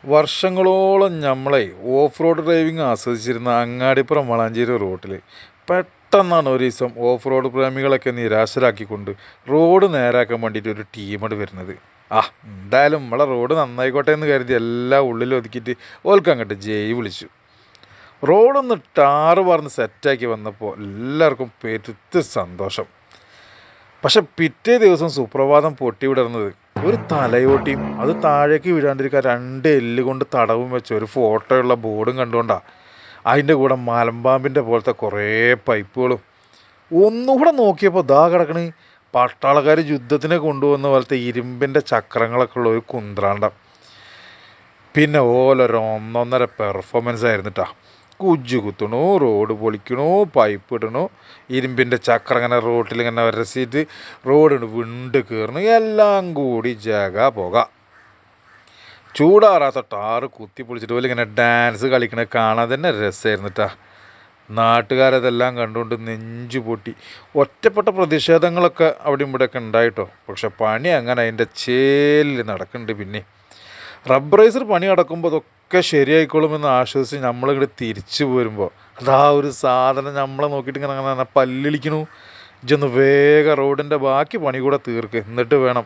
വർഷങ്ങളോളം നമ്മളെ off road driving ആസ്വദിച്ചിരുന്ന അങ്ങാടിപ്പുറം വളാഞ്ചേരി റോട്ടിൽ പെട്ടെന്നാണ് ഒരു ദിവസം ഓഫ് റോഡ് പ്രേമികളൊക്കെ നിരാശരാക്കിക്കൊണ്ട് റോഡ് നേരാക്കാൻ വേണ്ടിയിട്ട് ഒരു ടീമോട് വരുന്നത്. എന്തായാലും നമ്മളെ റോഡ് നന്നായിക്കോട്ടെ എന്ന് കരുതി എല്ലാം ഉള്ളിൽ ഒതുക്കിയിട്ട് ഓൽക്ക് അങ്ങോട്ട് ജയ് വിളിച്ചു. റോഡൊന്ന് ടാറ് പറഞ്ഞ് സെറ്റാക്കി വന്നപ്പോൾ എല്ലാവർക്കും പെരുത്ത് സന്തോഷം. പക്ഷെ പിറ്റേ ദിവസം സുപ്രഭാതം പൊട്ടി വിടർന്നത് ഒരു തലയോട്ടിയും അത് താഴേക്ക് വീഴാണ്ടിരിക്കാൻ 2 എല്ല് കൊണ്ട് തടവും വെച്ച ഒരു ഫോട്ടോയുള്ള ബോർഡും കണ്ടുകൊണ്ടാ. അതിൻ്റെ കൂടെ മലമ്പാമ്പിൻ്റെ പോലത്തെ കുറേ പൈപ്പുകളും. ഒന്നുകൂടെ നോക്കിയപ്പോൾ ദാ കിടക്കണ പട്ടാളക്കാർ യുദ്ധത്തിനെ കൊണ്ടുവന്ന പോലത്തെ ഇരുമ്പിൻ്റെ ചക്രങ്ങളൊക്കെ ഉള്ള ഒരു കുന്ത്രാണ്ടം. പിന്നെ ഓലൊരു ഒന്നൊന്നര പെർഫോമൻസ് ആയിരുന്നിട്ടാ. കുജ്ജു കുത്തണു, റോഡ് പൊളിക്കണു, പൈപ്പ് ഇടണു, ഇരുമ്പിൻ്റെ ചക്രം ഇങ്ങനെ റോട്ടിലിങ്ങനെ വരച്ചിട്ട് റോഡ് വിണ്ട് കയറണു, എല്ലാം കൂടി ജഗ പോക. ചൂടാറാത്ത ടാറ് കുത്തി പൊളിച്ചിട്ട് പോലെ ഇങ്ങനെ ഡാൻസ് കളിക്കണ കാണാൻ തന്നെ രസമായിരുന്നിട്ടാ. നാട്ടുകാരതെല്ലാം കണ്ടുകൊണ്ട് നെഞ്ചു പൊട്ടി. ഒറ്റപ്പെട്ട പ്രതിഷേധങ്ങളൊക്കെ അവിടെ ഇവിടെയൊക്കെ ഉണ്ടായിട്ടോ. പക്ഷെ പണി അങ്ങനെ അതിൻ്റെ ചേലിൽ നടക്കുന്നുണ്ട്. പിന്നെ റബ്ബറൈസർ പണി നടക്കുമ്പോൾ അതൊക്കെ ശരിയായിക്കോളുമെന്ന് ആശ്വസിച്ച് നമ്മളിങ്ങോട്ട് തിരിച്ചു പോരുമ്പോൾ അതാ ഒരു സാധനം നമ്മളെ നോക്കിയിട്ട് ഇങ്ങനെ അങ്ങനെ പല്ലിളിക്കണു. ഇജൊന്ന് വേഗം റോഡിൻ്റെ ബാക്കി പണി കൂടെ തീർക്ക്, എന്നിട്ട് വേണം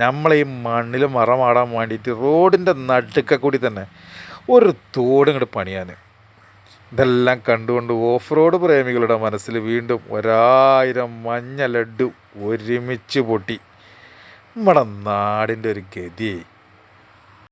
നമ്മളെ ഈ മണ്ണിൽ മറമാടാൻ വേണ്ടിയിട്ട് റോഡിൻ്റെ നടുക്ക കൂടി തന്നെ ഒരു തോട് ഇങ്ങോട്ട് പണിയാൻ. ഇതെല്ലാം കണ്ടുകൊണ്ട് ഓഫ് റോഡ് പ്രേമികളുടെ മനസ്സിൽ വീണ്ടും 1000 മഞ്ഞ ലഡ്ഡു ഒരുമിച്ച് പൊട്ടി. നമ്മുടെ നാടിൻ്റെ ഒരു ഗതി.